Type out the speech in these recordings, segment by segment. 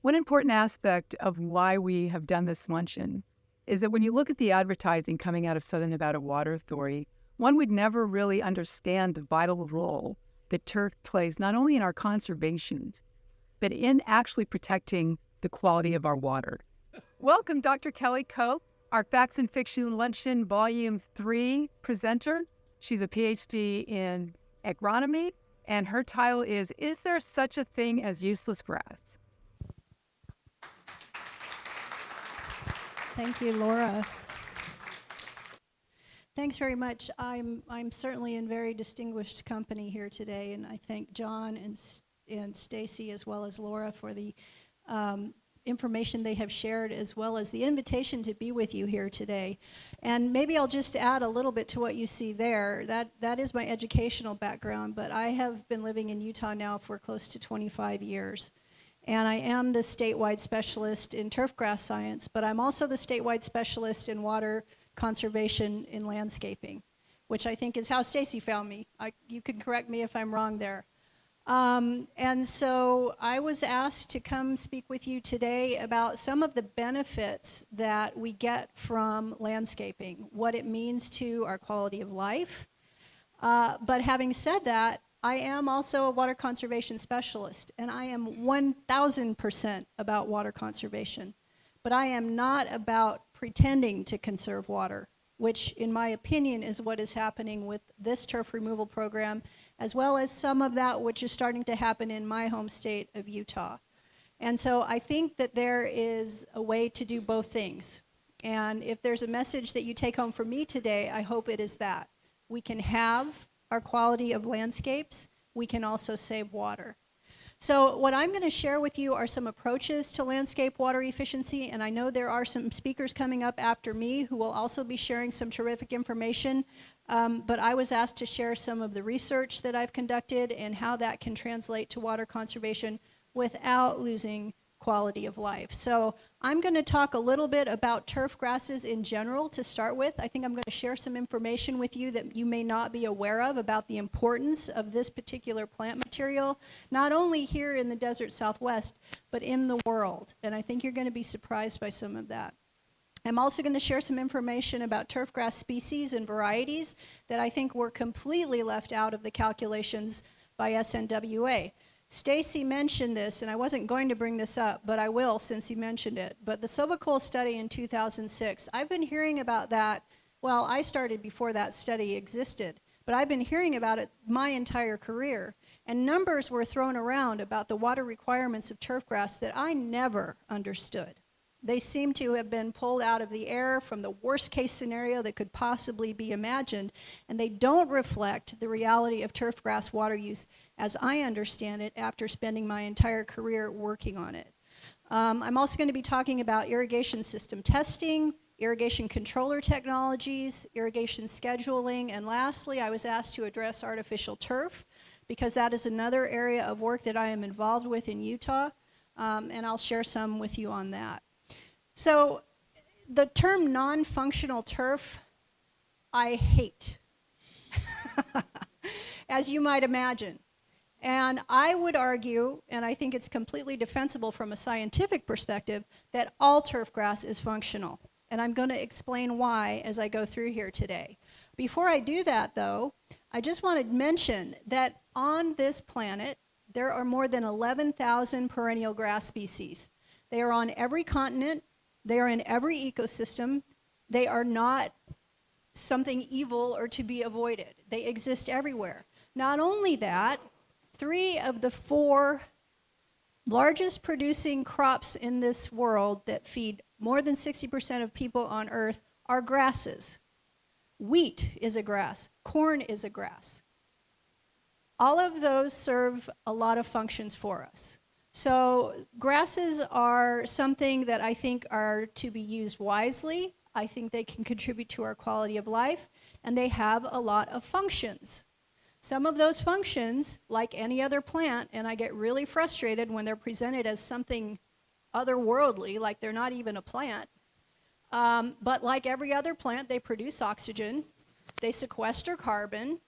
One important aspect of why we have done this luncheon is that when you look at the advertising coming out of Southern Nevada Water Authority, one would never really understand the vital role that turf plays not only in our conservation, but in actually protecting the quality of our water. Welcome, Dr. Kelly Kopp, our Facts and Fiction Luncheon Volume 3 presenter. She's a PhD in agronomy, and her title is There Such a Thing as Useless Grass? Thank you, Laura. Thanks very much. I'm certainly in very distinguished company here today, and I thank John and Stacy as well as Laura for the information they have shared, as well as the invitation to be with you here today. And maybe I'll just add a little bit to what you see there. That is my educational background, but I have been living in Utah now for close to 25 years. And I am the statewide specialist in turfgrass science, but I'm also the statewide specialist in water conservation in landscaping, which I think is how Stacy found me. You can correct me if I'm wrong there. And so I was asked to come speak with you today about some of the benefits that we get from landscaping, what it means to our quality of life. But having said that, I am also a water conservation specialist, and I am 1,000% about water conservation. But I am not about pretending to conserve water, which in my opinion is what is happening with this turf removal program, as well as some of that which is starting to happen in my home state of Utah. And so I think that there is a way to do both things. And if there's a message that you take home from me today, I hope it is that. We can have our quality of landscapes, we can also save water. So what I'm going to share with you are some approaches to landscape water efficiency, and I know there are some speakers coming up after me who will also be sharing some terrific information, but I was asked to share some of the research that I've conducted and how that can translate to water conservation without losing quality of life. So I'm going to talk a little bit about turf grasses in general to start with. I think I'm going to share some information with you that you may not be aware of about the importance of this particular plant material, not only here in the desert Southwest, but in the world. And I think you're going to be surprised by some of that. I'm also going to share some information about turfgrass species and varieties that I think were completely left out of the calculations by SNWA. Stacy mentioned this, and I wasn't going to bring this up, but I will since he mentioned it. But the Sobocol study in 2006, I've been hearing about that. Well, I started before that study existed, but I've been hearing about it my entire career. And numbers were thrown around about the water requirements of turfgrass that I never understood. They seem to have been pulled out of the air from the worst case scenario that could possibly be imagined, and they don't reflect the reality of turfgrass water use as I understand it after spending my entire career working on it. I'm also going to be talking about irrigation system testing, irrigation controller technologies, irrigation scheduling, and lastly, I was asked to address artificial turf because that is another area of work that I am involved with in Utah, and I'll share some with you on that. So the term non-functional turf, I hate, as you might imagine. And I would argue, and I think it's completely defensible from a scientific perspective, that all turf grass is functional. And I'm going to explain why as I go through here today. Before I do that, though, I just want to mention that on this planet, there are more than 11,000 perennial grass species. They are on every continent. They are in every ecosystem. They are not something evil or to be avoided. They exist everywhere. Not only that, 3 of the 4 largest producing crops in this world that feed more than 60% of people on Earth are grasses. Wheat is a grass. Corn is a grass. All of those serve a lot of functions for us. So grasses are something that I think are to be used wisely. I think they can contribute to our quality of life, and they have a lot of functions. Some of those functions, like any other plant, and I get really frustrated when they're presented as something otherworldly, like they're not even a plant. But like every other plant, they produce oxygen, they sequester carbon,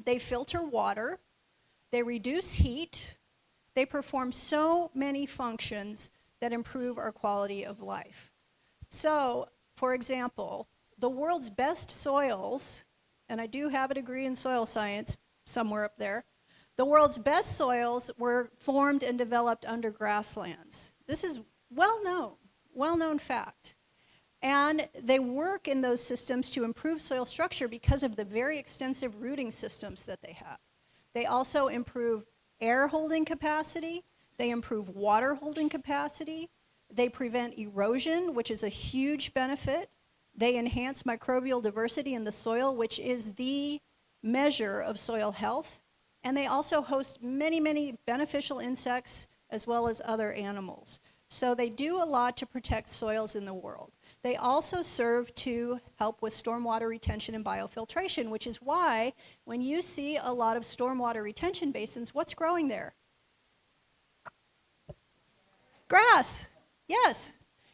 they filter water, they reduce heat, they perform so many functions that improve our quality of life. So, for example, the world's best soils, and I do have a degree in soil science somewhere up there, the world's best soils were formed and developed under grasslands. This is well-known fact. And they work in those systems to improve soil structure because of the very extensive rooting systems that they have. They also improve air holding capacity, they improve water holding capacity, they prevent erosion, which is a huge benefit. They enhance microbial diversity in the soil, which is the measure of soil health. And they also host many, many beneficial insects as well as other animals. So they do a lot to protect soils in the world. They also serve to help with stormwater retention and biofiltration, which is why when you see a lot of stormwater retention basins, what's growing there? Grass. Yes.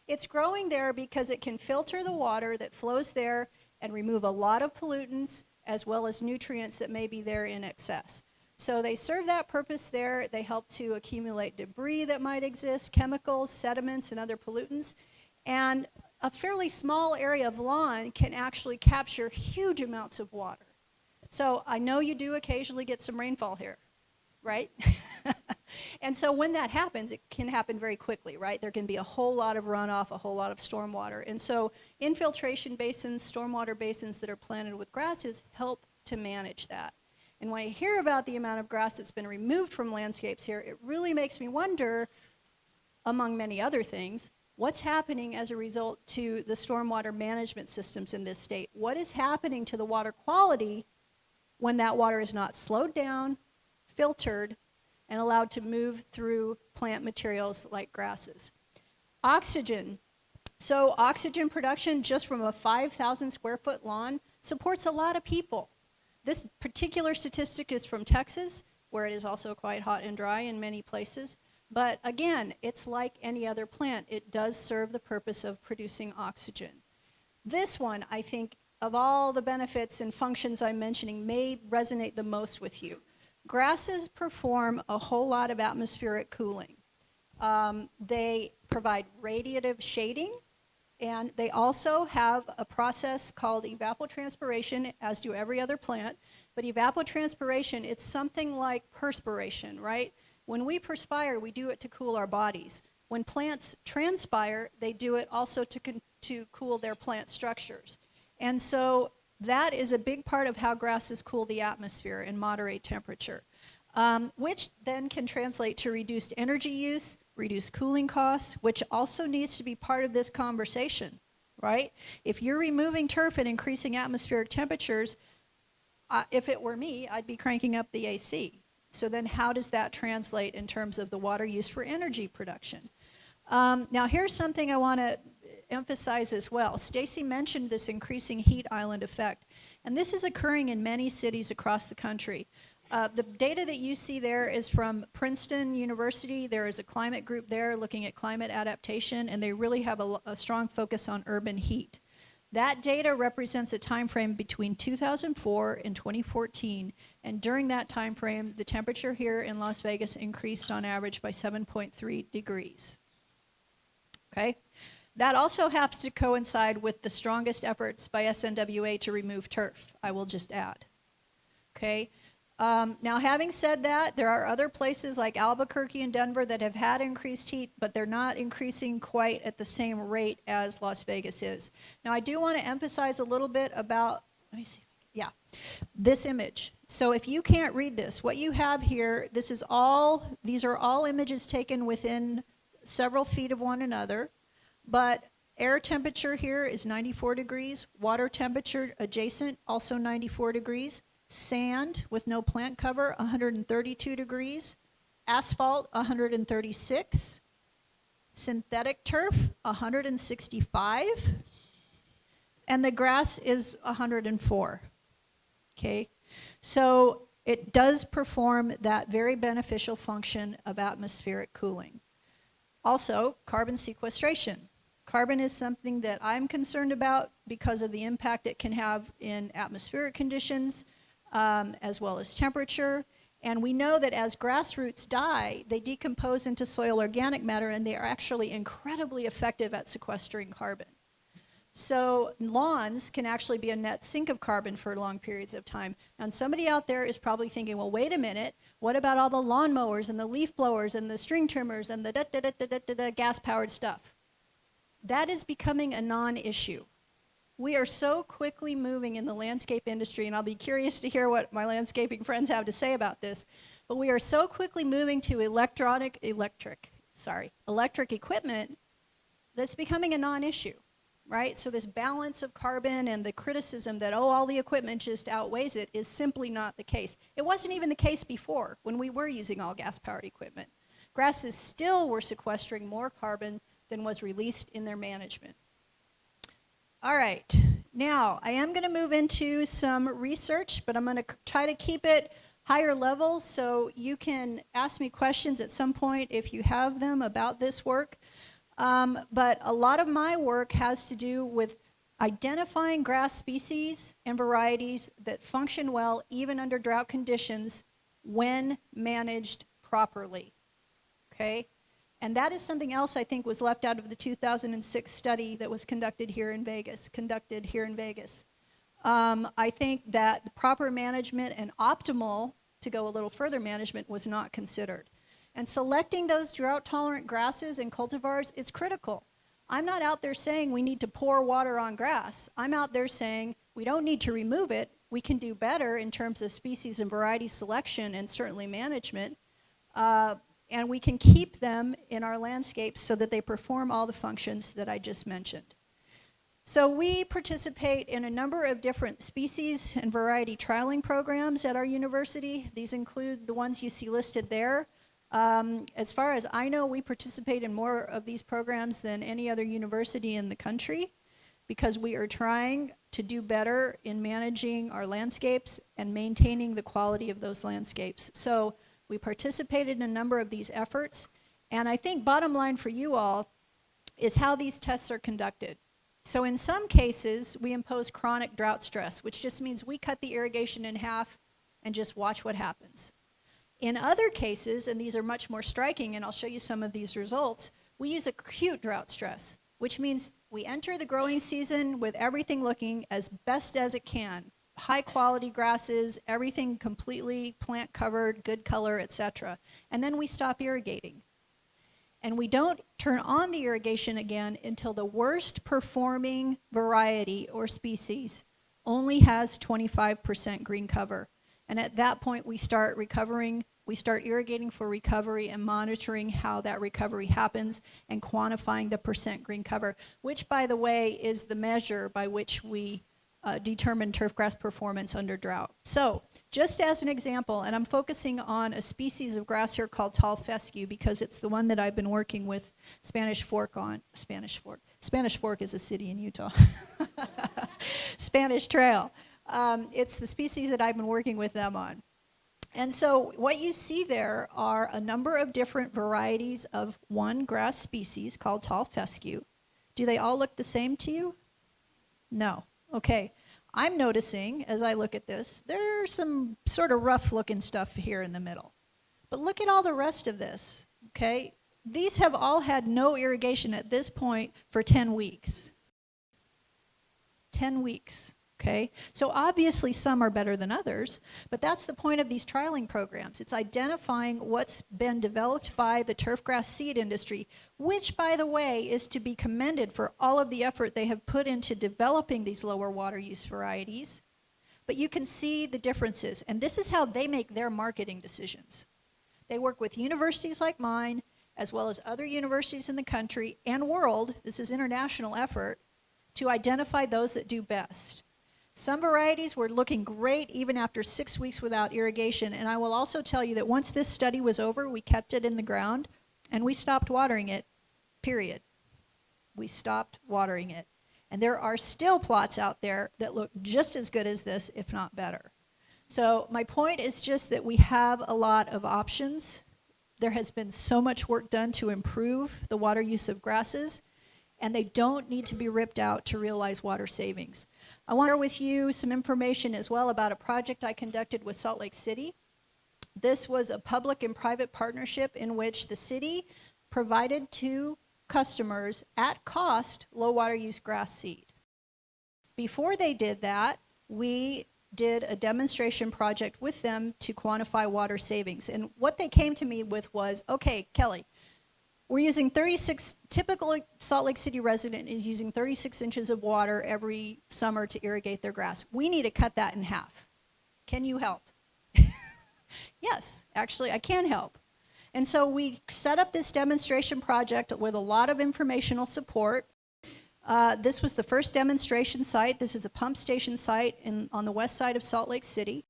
It's growing there because it can filter the water that flows there and remove a lot of pollutants as well as nutrients that may be there in excess. So they serve that purpose there. They help to accumulate debris that might exist, chemicals, sediments, and other pollutants. And a fairly small area of lawn can actually capture huge amounts of water. So I know you do occasionally get some rainfall here, right? And so when that happens, it can happen very quickly, right? There can be a whole lot of runoff, a whole lot of stormwater. And so infiltration basins, stormwater basins that are planted with grasses help to manage that. And when I hear about the amount of grass that's been removed from landscapes here, it really makes me wonder, among many other things, what's happening as a result to the stormwater management systems in this state? What is happening to the water quality when that water is not slowed down, filtered, and allowed to move through plant materials like grasses? Oxygen. So oxygen production just from a 5,000 square foot lawn supports a lot of people. This particular statistic is from Texas, where it is also quite hot and dry in many places. But again, it's like any other plant. It does serve the purpose of producing oxygen. This one, I think, of all the benefits and functions I'm mentioning, may resonate the most with you. Grasses perform a whole lot of atmospheric cooling. They provide radiative shading, and they also have a process called evapotranspiration, as do every other plant. But evapotranspiration, it's something like perspiration, right? When we perspire, we do it to cool our bodies. When plants transpire, they do it also to cool their plant structures. And so that is a big part of how grasses cool the atmosphere and moderate temperature, which then can translate to reduced energy use, reduced cooling costs, which also needs to be part of this conversation, right? If you're removing turf and increasing atmospheric temperatures, if it were me, I'd be cranking up the AC. So then how does that translate in terms of the water used for energy production? Now here's something I want to emphasize as well. Stacy mentioned this increasing heat island effect, and this is occurring in many cities across the country. The data that you see there is from Princeton University. There is a climate group there looking at climate adaptation, and they really have a strong focus on urban heat. That data represents a time frame between 2004 and 2014, and during that time frame, the temperature here in Las Vegas increased on average by 7.3 degrees. Okay? That also happens to coincide with the strongest efforts by SNWA to remove turf, I will just add. Okay? Now, having said that, there are other places like Albuquerque and Denver that have had increased heat, but they're not increasing quite at the same rate as Las Vegas is. Now, I do want to emphasize a little bit about, let me see, yeah, this image. So if you can't read this, what you have here, these are all images taken within several feet of one another, but air temperature here is 94 degrees, water temperature adjacent, also 94 degrees. Sand with no plant cover, 132 degrees. Asphalt, 136. Synthetic turf, 165. And the grass is 104. Okay? So it does perform that very beneficial function of atmospheric cooling. Also, carbon sequestration. Carbon is something that I'm concerned about because of the impact it can have in atmospheric conditions, as well as temperature. And we know that as grass roots die, they decompose into soil organic matter, and they are actually incredibly effective at sequestering carbon. So lawns can actually be a net sink of carbon for long periods of time. And somebody out there is probably thinking, well, wait a minute, what about all the lawn mowers and the leaf blowers and the string trimmers and the gas-powered stuff? That is becoming a non-issue. We are so quickly moving in the landscape industry, and I'll be curious to hear what my landscaping friends have to say about this, but we are so quickly moving to electric equipment that's becoming a non-issue. Right? So this balance of carbon and the criticism that, oh, all the equipment just outweighs it is simply not the case. It wasn't even the case before when we were using all gas-powered equipment. Grasses still were sequestering more carbon than was released in their management. All right, now I am going to move into some research, but I'm going to try to keep it higher level so you can ask me questions at some point if you have them about this work. But a lot of my work has to do with identifying grass species and varieties that function well even under drought conditions when managed properly, okay? And that is something else I think was left out of the 2006 study that was conducted here in Vegas. I think that the proper management and optimal, to go a little further, management was not considered. And selecting those drought-tolerant grasses and cultivars is critical. I'm not out there saying we need to pour water on grass. I'm out there saying we don't need to remove it. We can do better in terms of species and variety selection and certainly management. And we can keep them in our landscapes so that they perform all the functions that I just mentioned. So we participate in a number of different species and variety trialing programs at our university. These include the ones you see listed there. As far as I know, we participate in more of these programs than any other university in the country because we are trying to do better in managing our landscapes and maintaining the quality of those landscapes. So we participated in a number of these efforts, and I think bottom line for you all is how these tests are conducted. So in some cases, we impose chronic drought stress, which just means we cut the irrigation in half and just watch what happens. In other cases, and these are much more striking, and I'll show you some of these results, we use acute drought stress, which means we enter the growing season with everything looking as best as it can. High quality grasses, everything completely plant covered, good color, etc. And then we stop irrigating. And we don't turn on the irrigation again until the worst performing variety or species only has 25% green cover. And at that point, we start recovering, we start irrigating for recovery and monitoring how that recovery happens and quantifying the percent green cover, which, by the way, is the measure by which we determine turfgrass performance under drought. So, just as an example, and I'm focusing on a species of grass here called tall fescue because it's the one that I've been working with Spanish Fork on. Spanish Fork is a city in Utah. Spanish Trail. It's the species that I've been working with them on. And so what you see there are a number of different varieties of one grass species called tall fescue. Do they all look the same to you? No. Okay. I'm noticing, as I look at this, there's some sort of rough looking stuff here in the middle. But look at all the rest of this, okay? These have all had no irrigation at this point for 10 weeks. 10 weeks. Okay, so obviously some are better than others, but that's the point of these trialing programs. It's identifying what's been developed by the turfgrass seed industry, which, by the way, is to be commended for all of the effort they have put into developing these lower water use varieties. But you can see the differences, and this is how they make their marketing decisions. They work with universities like mine, as well as other universities in the country and world, this is international effort, to identify those that do best. Some varieties were looking great even after 6 weeks without irrigation, and I will also tell you that once this study was over, we kept it in the ground and we stopped watering it, period. We stopped watering it. And there are still plots out there that look just as good as this, if not better. So my point is just that we have a lot of options. There has been so much work done to improve the water use of grasses, and they don't need to be ripped out to realize water savings. I want to share with you some information as well about a project I conducted with Salt Lake City. This was a public and private partnership in which the city provided to customers at cost low water use grass seed. Before they did that, we did a demonstration project with them to quantify water savings. And what they came to me with was, okay, Kelly, we're using 36, typical Salt Lake City resident is using 36 inches of water every summer to irrigate their grass. We need to cut that in half. Can you help? Yes, actually, I can help. And so we set up this demonstration project with a lot of informational support. This was the first demonstration site. This is a pump station site on the west side of Salt Lake City.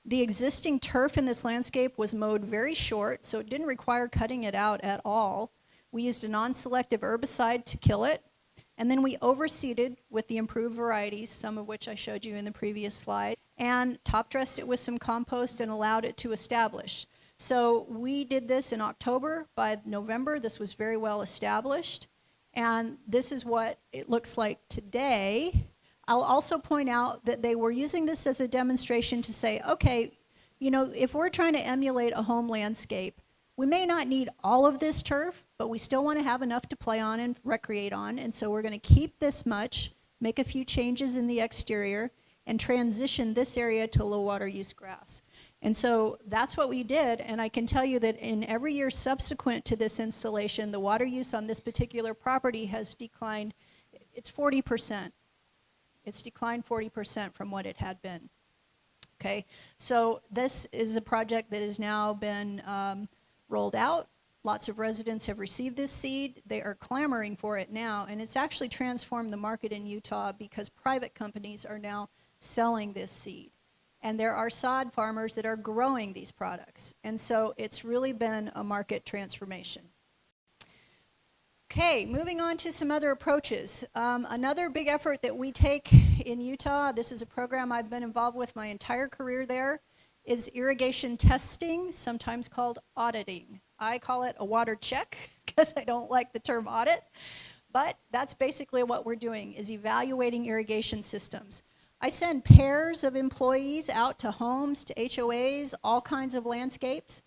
The existing turf in this landscape was mowed very short, so it didn't require cutting it out at all. We used a non-selective herbicide to kill it, and then we overseeded with the improved varieties, some of which I showed you in the previous slide, and top dressed it with some compost and allowed it to establish. So we did this in October. By November, this was very well established. And this is what it looks like today. I'll also point out that they were using this as a demonstration to say, okay, you know, if we're trying to emulate a home landscape, we may not need all of this turf, but we still want to have enough to play on and recreate on. And so we're going to keep this much, make a few changes in the exterior, and transition this area to low water use grass. And so that's what we did, and I can tell you that in every year subsequent to this installation, the water use on this particular property has declined. It's 40%. It's declined 40% from what it had been. Okay, so this is a project that has now been rolled out. Lots of residents have received this seed. They are clamoring for it now, and it's actually transformed the market in Utah because private companies are now selling this seed. And there are sod farmers that are growing these products. And so it's really been a market transformation. Okay, moving on to some other approaches. Another big effort that we take in Utah, this is a program I've been involved with my entire career there, is irrigation testing, sometimes called auditing. I call it a water check because I don't like the term audit. But that's basically what we're doing, is evaluating irrigation systems. I send pairs of employees out to homes, to HOAs, all kinds of landscapes.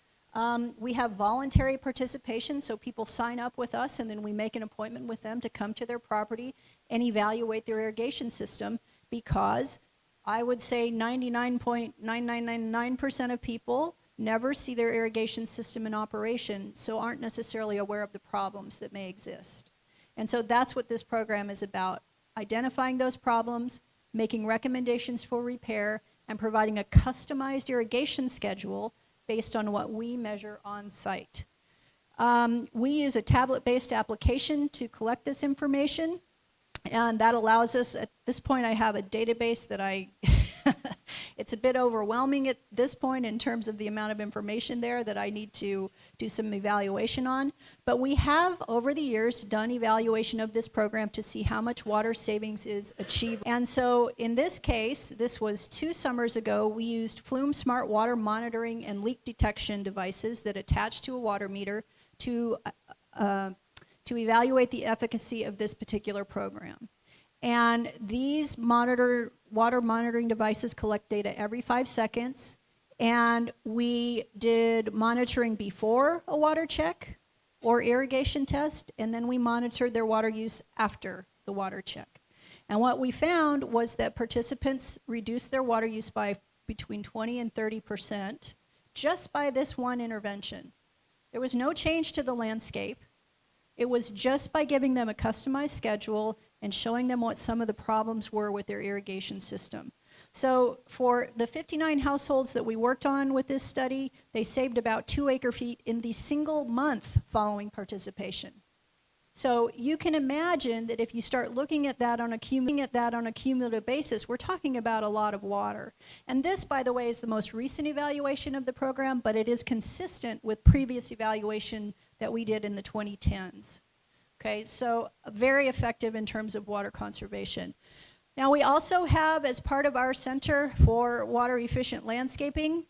We have voluntary participation, so people sign up with us and then we make an appointment with them to come to their property and evaluate their irrigation system, because I would say 99.9999% of people never see their irrigation system in operation, so aren't necessarily aware of the problems that may exist. And so that's what this program is about, identifying those problems, making recommendations for repair, and providing a customized irrigation schedule based on what we measure on site. We use a tablet-based application to collect this information, and that allows us, at this point I have a database that it's a bit overwhelming at this point in terms of the amount of information there that I need to do some evaluation on. But we have, over the years, done evaluation of this program to see how much water savings is achieved. And so in this case, this was 2 summers ago, we used Flume Smart water monitoring and leak detection devices that attach to a water meter to evaluate the efficacy of this particular program. And these water monitoring devices collect data every 5 seconds. And we did monitoring before a water check or irrigation test, and then we monitored their water use after the water check. And what we found was that participants reduced their water use by between 20 and 30% just by this one intervention. There was no change to the landscape. It was just by giving them a customized schedule and showing them what some of the problems were with their irrigation system. So for the 59 households that we worked on with this study, they saved about 2 acre-feet in the single month following participation. So you can imagine that if you start looking at that on a cumulative basis, we're talking about a lot of water. And this, by the way, is the most recent evaluation of the program, but it is consistent with previous evaluation that we did in the 2010s. Okay, so very effective in terms of water conservation. Now we also have, as part of our Center for Water Efficient Landscaping,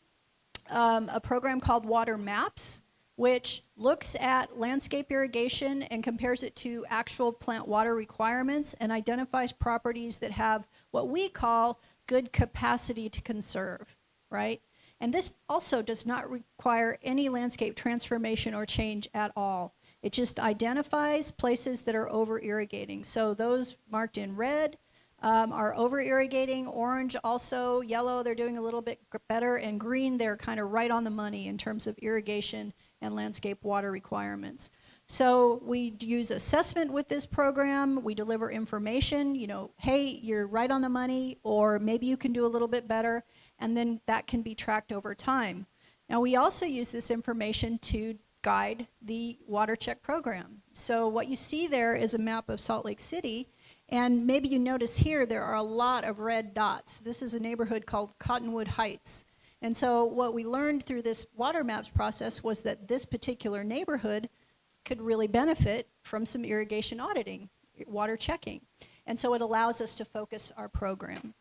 a program called Water Maps, which looks at landscape irrigation and compares it to actual plant water requirements and identifies properties that have what we call good capacity to conserve, right? And this also does not require any landscape transformation or change at all. It just identifies places that are over irrigating. So those marked in red are over irrigating, orange also, yellow they're doing a little bit better, and green they're kind of right on the money in terms of irrigation and landscape water requirements. So we use assessment with this program. We deliver information, you know, hey, you're right on the money, or maybe you can do a little bit better, and then that can be tracked over time. Now we also use this information to guide the water check program. So what you see there is a map of Salt Lake City, and maybe you notice here there are a lot of red dots. This is a neighborhood called Cottonwood Heights. And so what we learned through this water maps process was that this particular neighborhood could really benefit from some irrigation auditing, water checking. And so it allows us to focus our program.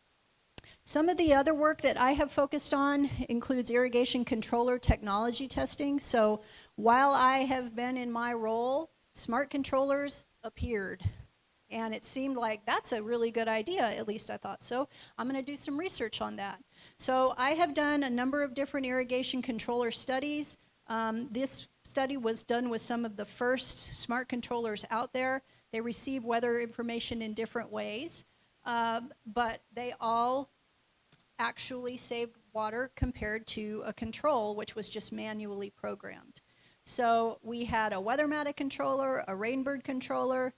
Some of the other work that I have focused on includes irrigation controller technology testing. So while I have been in my role, smart controllers appeared. And it seemed like that's a really good idea, at least I thought so. I'm going to do some research on that. So I have done a number of different irrigation controller studies. This study was done with some of the first smart controllers out there. They receive weather information in different ways, but they all actually saved water compared to a control, which was just manually programmed. So we had a Weathermatic controller, a Rainbird controller,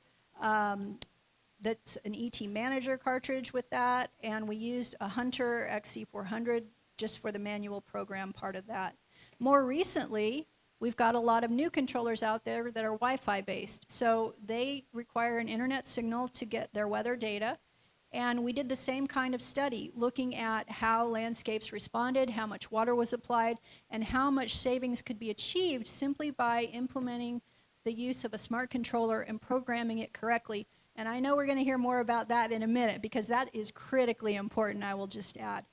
that's an ET Manager cartridge with that, and we used a Hunter XC400 just for the manual program part of that. More recently, we've got a lot of new controllers out there that are Wi-Fi based. So they require an internet signal to get their weather data. And we did the same kind of study, looking at how landscapes responded, how much water was applied, and how much savings could be achieved simply by implementing the use of a smart controller and programming it correctly. And I know we're going to hear more about that in a minute, because that is critically important, I will just add.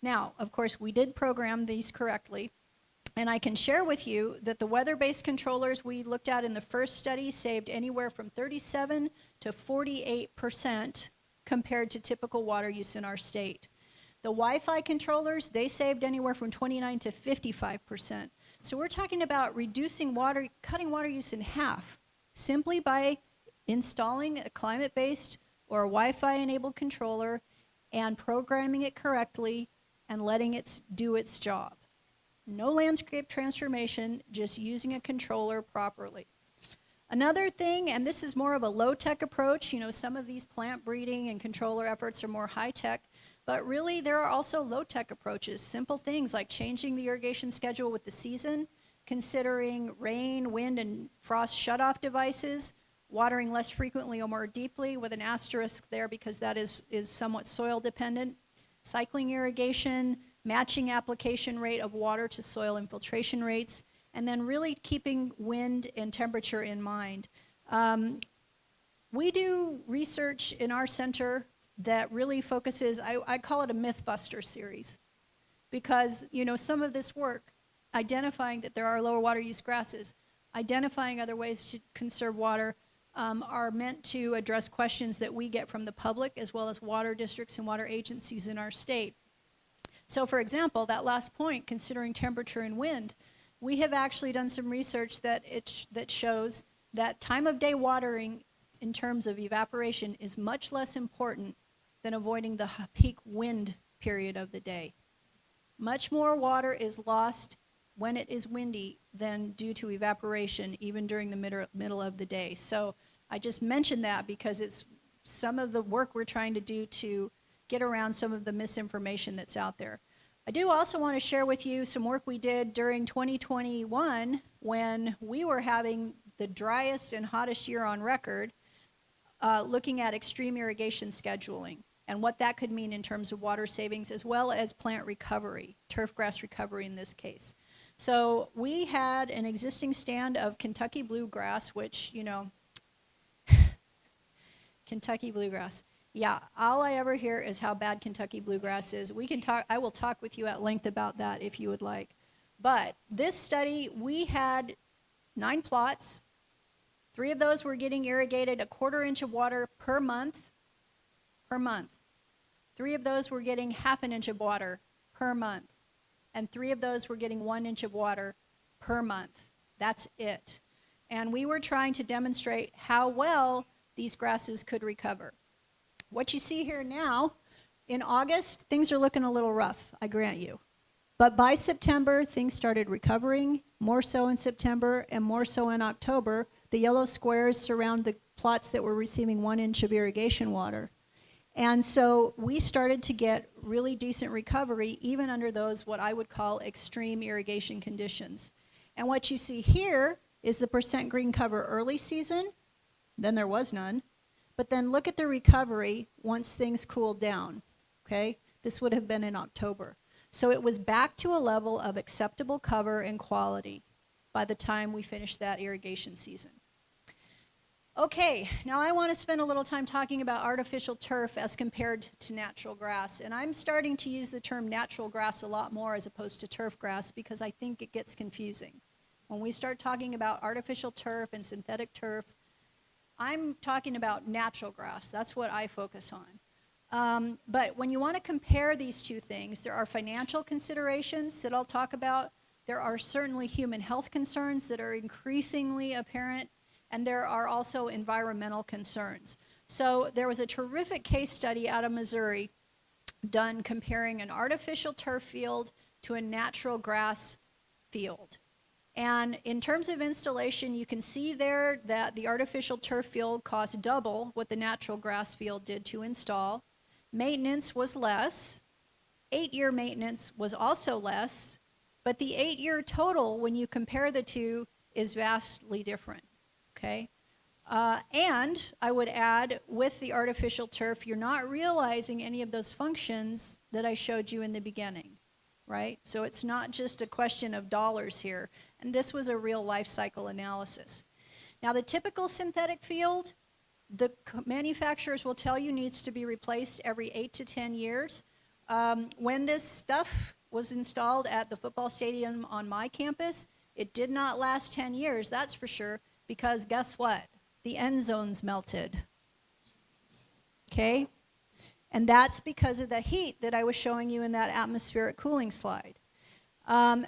Now, of course, we did program these correctly. And I can share with you that the weather-based controllers we looked at in the first study saved anywhere from 37 to 48% compared to typical water use in our state. The Wi-Fi controllers, they saved anywhere from 29 to 55%. So we're talking about reducing water, cutting water use in half, simply by installing a climate-based or a Wi-Fi enabled controller and programming it correctly and letting it do its job. No landscape transformation, just using a controller properly. Another thing, and this is more of a low-tech approach, you know, some of these plant breeding and controller efforts are more high-tech, but really there are also low-tech approaches, simple things like changing the irrigation schedule with the season, considering rain, wind, and frost shutoff devices, watering less frequently or more deeply with an asterisk there because that is somewhat soil dependent, cycling irrigation, matching application rate of water to soil infiltration rates, and then really keeping wind and temperature in mind. We do research in our center that really focuses, I call it a Mythbuster series, because you know some of this work, identifying that there are lower water use grasses, identifying other ways to conserve water, are meant to address questions that we get from the public as well as water districts and water agencies in our state. So for example, that last point, considering temperature and wind, we have actually done some research that shows that time of day watering in terms of evaporation is much less important than avoiding the peak wind period of the day. Much more water is lost when it is windy than due to evaporation, even during the middle of the day. So I just mentioned that because it's some of the work we're trying to do to get around some of the misinformation that's out there. I do also want to share with you some work we did during 2021 when we were having the driest and hottest year on record, looking at extreme irrigation scheduling and what that could mean in terms of water savings as well as plant recovery, turfgrass recovery in this case. So we had an existing stand of Kentucky bluegrass, which, you know, Kentucky bluegrass. Yeah, all I ever hear is how bad Kentucky bluegrass is. We can talk, I will talk with you at length about that if you would like. But this study, we had 9 plots. 3 of those were getting irrigated 1/4 inch of water per month. 3 of those were getting 1/2 inch of water per month. and 3 of those were getting 1 inch of water per month. That's it. And we were trying to demonstrate how well these grasses could recover. What you see here now, in August, things are looking a little rough, I grant you. But by September, things started recovering, more so in September and more so in October. The yellow squares surround the plots that were receiving 1 inch of irrigation water. And so we started to get really decent recovery, even under those what I would call extreme irrigation conditions. And what you see here is the percent green cover early season, then there was none. But then look at the recovery once things cooled down, okay? This would have been in October. So it was back to a level of acceptable cover and quality by the time we finished that irrigation season. Okay, now I want to spend a little time talking about artificial turf as compared to natural grass. And I'm starting to use the term natural grass a lot more as opposed to turf grass because I think it gets confusing. When we start talking about artificial turf and synthetic turf, I'm talking about natural grass. That's what I focus on. But when you want to compare these two things, there are financial considerations that I'll talk about. There are certainly human health concerns that are increasingly apparent, and there are also environmental concerns. So there was a terrific case study out of Missouri done comparing an artificial turf field to a natural grass field. And in terms of installation, you can see there that the artificial turf field cost double what the natural grass field did to install. Maintenance was less. 8-year maintenance was also less. But the 8-year total, when you compare the two, is vastly different. Okay? And I would add, with the artificial turf, you're not realizing any of those functions that I showed you in the beginning, right? So it's not just a question of dollars here. And this was a real life cycle analysis. Now, the typical synthetic field, the manufacturers will tell you needs to be replaced every 8 to 10 years. When this stuff was installed at the football stadium on my campus, it did not last 10 years, that's for sure, because guess what? The end zones melted. Okay? And that's because of the heat that I was showing you in that atmospheric cooling slide.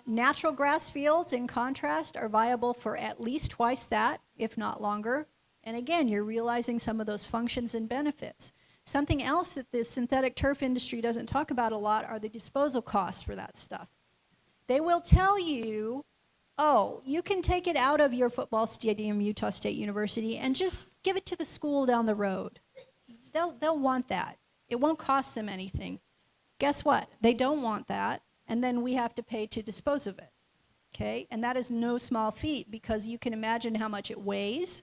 Natural grass fields, in contrast, are viable for at least twice that, if not longer. And again, you're realizing some of those functions and benefits. Something else that the synthetic turf industry doesn't talk about a lot are the disposal costs for that stuff. They will tell you, oh, you can take it out of your football stadium, Utah State University, and just give it to the school down the road. They'll want that. It won't cost them anything. Guess what? They don't want that, and then we have to pay to dispose of it. Okay? And that is no small feat because you can imagine how much it weighs,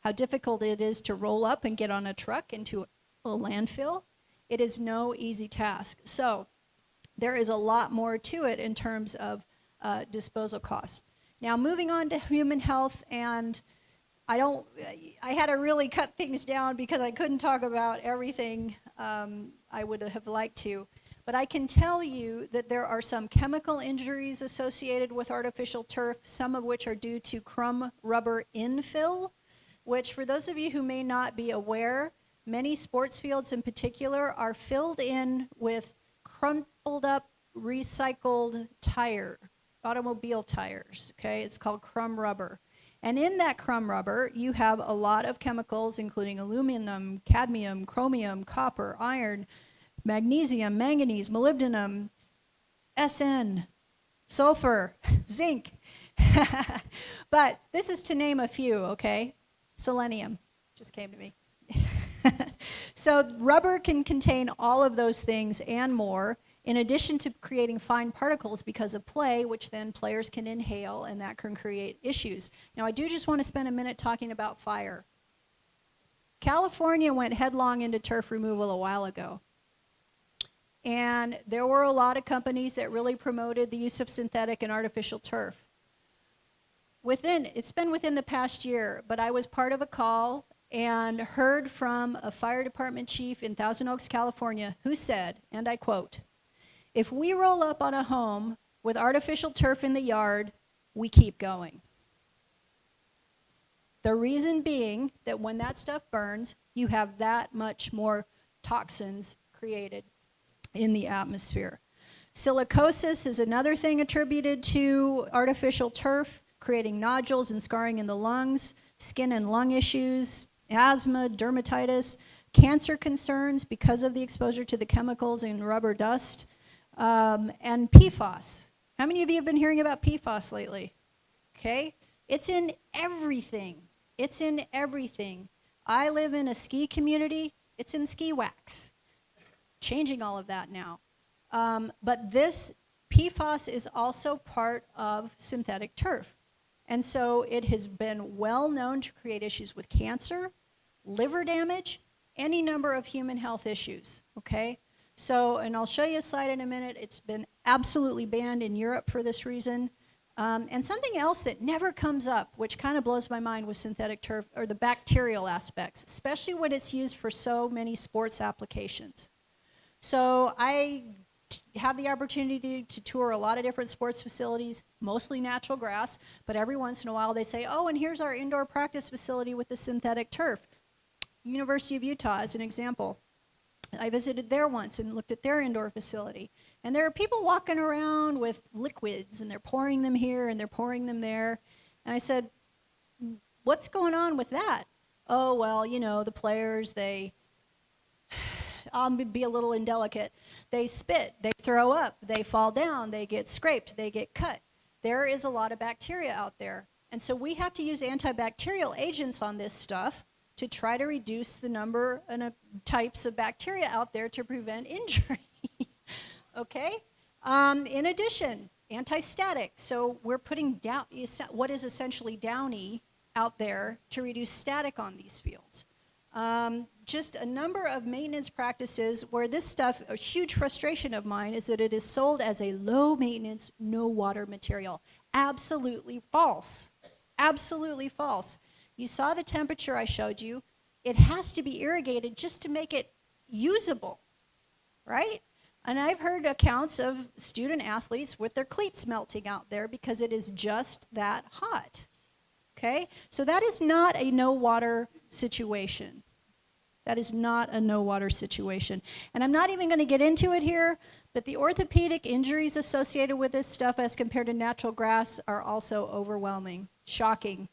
how difficult it is to roll up and get on a truck into a landfill. It is no easy task. So there is a lot more to it in terms of disposal costs. Now, moving on to human health, and I had to really cut things down because I couldn't talk about everything I would have liked to. But I can tell you that there are some chemical injuries associated with artificial turf, some of which are due to crumb rubber infill, which for those of you who may not be aware, many sports fields in particular are filled in with crumpled up recycled tire, automobile tires, okay? It's called crumb rubber. And in that crumb rubber, you have a lot of chemicals, including aluminum, cadmium, chromium, copper, iron, magnesium, manganese, molybdenum, SN, sulfur, zinc. But this is to name a few, okay? Selenium just came to me. So rubber can contain all of those things and more, in addition to creating fine particles because of play, which then players can inhale, and that can create issues. Now, I do just want to spend a minute talking about fire. California went headlong into turf removal a while ago. And there were a lot of companies that really promoted the use of synthetic and artificial turf. It's been within the past year, but I was part of a call and heard from a fire department chief in Thousand Oaks, California, who said, and I quote, "If we roll up on a home with artificial turf in the yard, we keep going." The reason being that when that stuff burns, you have that much more toxins created in the atmosphere. Silicosis is another thing attributed to artificial turf, creating nodules and scarring in the lungs, skin and lung issues, asthma, dermatitis, cancer concerns because of the exposure to the chemicals in rubber dust, and PFAS. How many of you have been hearing about PFAS lately? Okay, it's in everything. It's in everything. I live in a ski community. It's in ski wax. Changing all of that now. But this PFAS is also part of synthetic turf. And so it has been well known to create issues with cancer, liver damage, any number of human health issues, okay? So, and I'll show you a slide in a minute. It's been absolutely banned in Europe for this reason. And something else that never comes up, which kind of blows my mind with synthetic turf, are the bacterial aspects, especially when it's used for so many sports applications. So I have the opportunity to tour a lot of different sports facilities, mostly natural grass, but every once in a while they say, oh, and here's our indoor practice facility with the synthetic turf. University of Utah as an example. I visited there once and looked at their indoor facility. And there are people walking around with liquids, and they're pouring them here and they're pouring them there. And I said, what's going on with that? Oh, well, you know, the players, I'll be a little indelicate. They spit, they throw up, they fall down, they get scraped, they get cut. There is a lot of bacteria out there. And so we have to use antibacterial agents on this stuff to try to reduce the number and types of bacteria out there to prevent injury. Okay? In addition, anti-static. So we're putting down what is essentially downy out there to reduce static on these fields. Just a number of maintenance practices where this stuff, a huge frustration of mine, is that it is sold as a low maintenance, no water material. Absolutely false. Absolutely false. You saw the temperature I showed you. It has to be irrigated just to make it usable, right? And I've heard accounts of student athletes with their cleats melting out there because it is just that hot, okay? So that is not a no water situation. That is not a no water situation. And I'm not even going to get into it here, but the orthopedic injuries associated with this stuff as compared to natural grass are also overwhelming, shocking.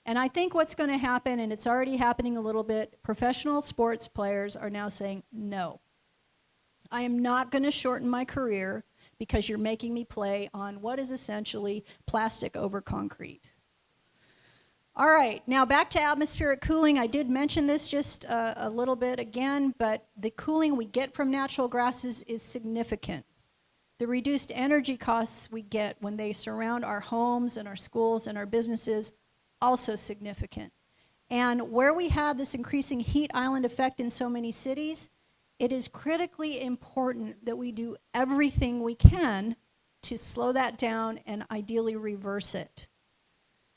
And I think what's going to happen, and it's already happening a little bit, professional sports players are now saying, no, I am not going to shorten my career because you're making me play on what is essentially plastic over concrete. All right, now back to atmospheric cooling. I did mention this just a little bit again, but the cooling we get from natural grasses is significant. The reduced energy costs we get when they surround our homes and our schools and our businesses, also significant. And where we have this increasing heat island effect in so many cities, it is critically important that we do everything we can to slow that down and ideally reverse it,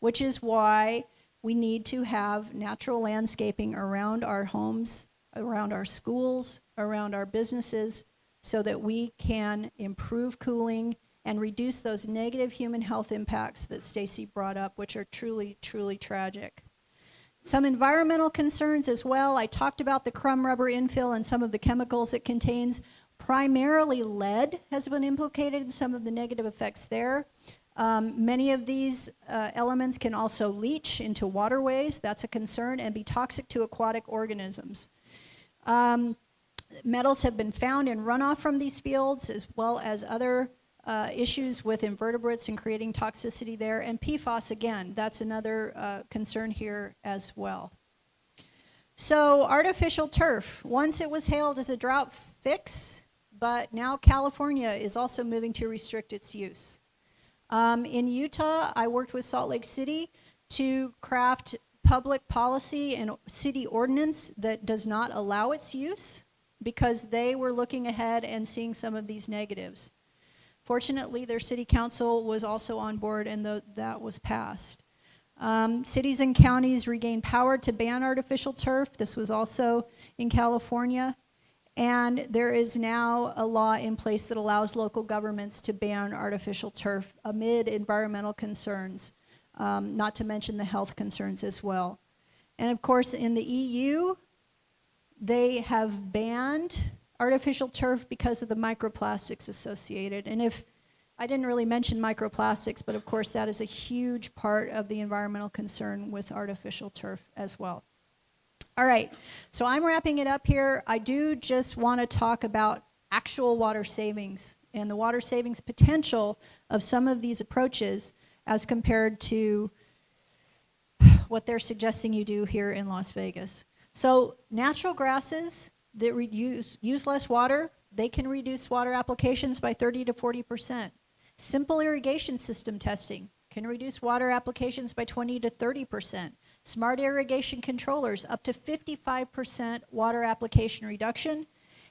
which is why we need to have natural landscaping around our homes, around our schools, around our businesses, so that we can improve cooling and reduce those negative human health impacts that Stacy brought up, which are truly, truly tragic. Some environmental concerns as well. I talked about the crumb rubber infill and some of the chemicals it contains. Primarily lead has been implicated in some of the negative effects there. Many of these elements can also leach into waterways. That's a concern, and be toxic to aquatic organisms. Metals have been found in runoff from these fields, as well as other issues with invertebrates and creating toxicity there. And PFAS, again, that's another concern here as well. So artificial turf, once it was hailed as a drought fix, but now California is also moving to restrict its use. In Utah, I worked with Salt Lake City to craft public policy and city ordinance that does not allow its use because they were looking ahead and seeing some of these negatives. Fortunately, their city council was also on board, and that was passed. Cities and counties regained power to ban artificial turf. This was also in California. And there is now a law in place that allows local governments to ban artificial turf amid environmental concerns, not to mention the health concerns as well. And of course, in the EU, they have banned artificial turf because of the microplastics associated. And if I didn't really mention microplastics, but of course that is a huge part of the environmental concern with artificial turf as well. All right, so I'm wrapping it up here. I do just want to talk about actual water savings and the water savings potential of some of these approaches as compared to what they're suggesting you do here in Las Vegas. So natural grasses that use less water, they can reduce water applications by 30 to 40%. Simple irrigation system testing can reduce water applications by 20 to 30%. Smart irrigation controllers, up to 55% water application reduction.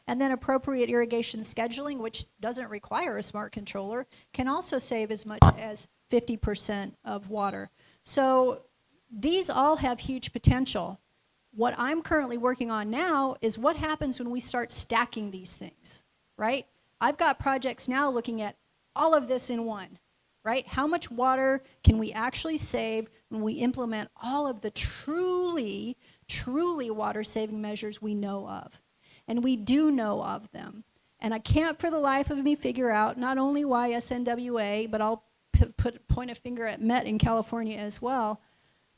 And then appropriate irrigation scheduling, which doesn't require a smart controller, can also save as much as 50% of water. So these all have huge potential. What I'm currently working on now is what happens when we start stacking these things, right? I've got projects now looking at all of this in one, right? How much water can we actually save when we implement all of the truly water-saving measures we know of? And we do know of them. And I can't for the life of me figure out not only why SNWA, but I'll point a finger at Met in California as well,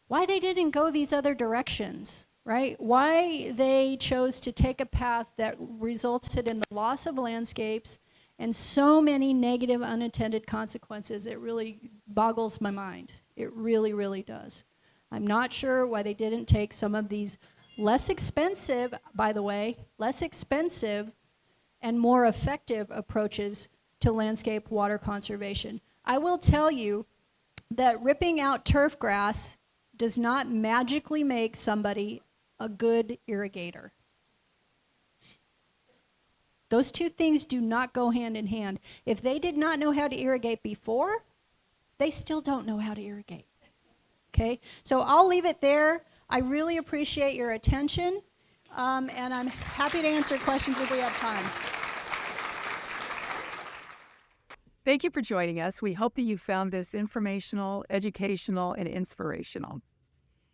why they didn't go these other directions, right? Why they chose to take a path that resulted in the loss of landscapes and so many negative unintended consequences. It really boggles my mind. It really, really does. I'm not sure why they didn't take some of these less expensive, by the way, less expensive and more effective approaches to landscape water conservation. I will tell you that ripping out turf grass does not magically make somebody a good irrigator. Those two things do not go hand in hand. If they did not know how to irrigate before, they still don't know how to irrigate. Okay, so I'll leave it there. I really appreciate your attention, and I'm happy to answer questions if we have time. Thank you for joining us. We hope that you found this informational, educational, and inspirational.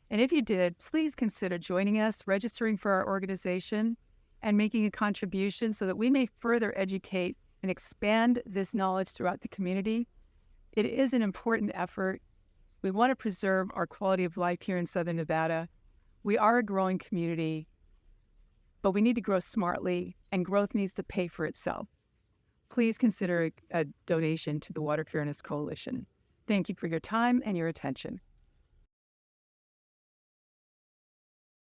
And if you did, please consider joining us, registering for our organization, and making a contribution so that we may further educate and expand this knowledge throughout the community. It is an important effort. We want to preserve our quality of life here in Southern Nevada. We are a growing community, but we need to grow smartly, and growth needs to pay for itself. Please consider a donation to the Water Fairness Coalition. Thank you for your time and your attention.